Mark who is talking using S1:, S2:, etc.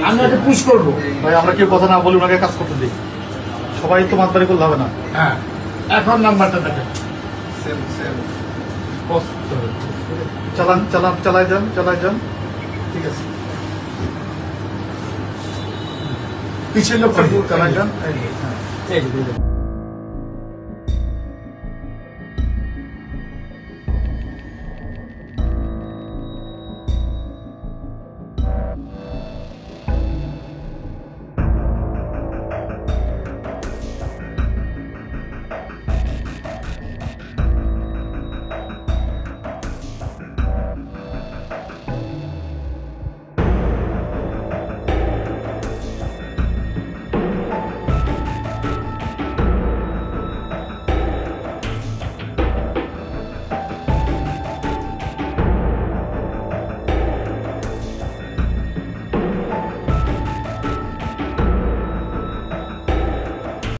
S1: আমি ওকে পুশ করবো।
S2: ভাই আমরা কেউ কথা না বলি, ওনাকে কাজ করতে দিই। সবাই তো মাতবাড়ি করলে হবে না।
S1: হ্যাঁ, এখন নাম্বারটা দেখেন।
S2: চালান চালান চালাই যান। ঠিক আছে,
S1: পিছের লোক
S2: চালাই যান।
S1: এই যে,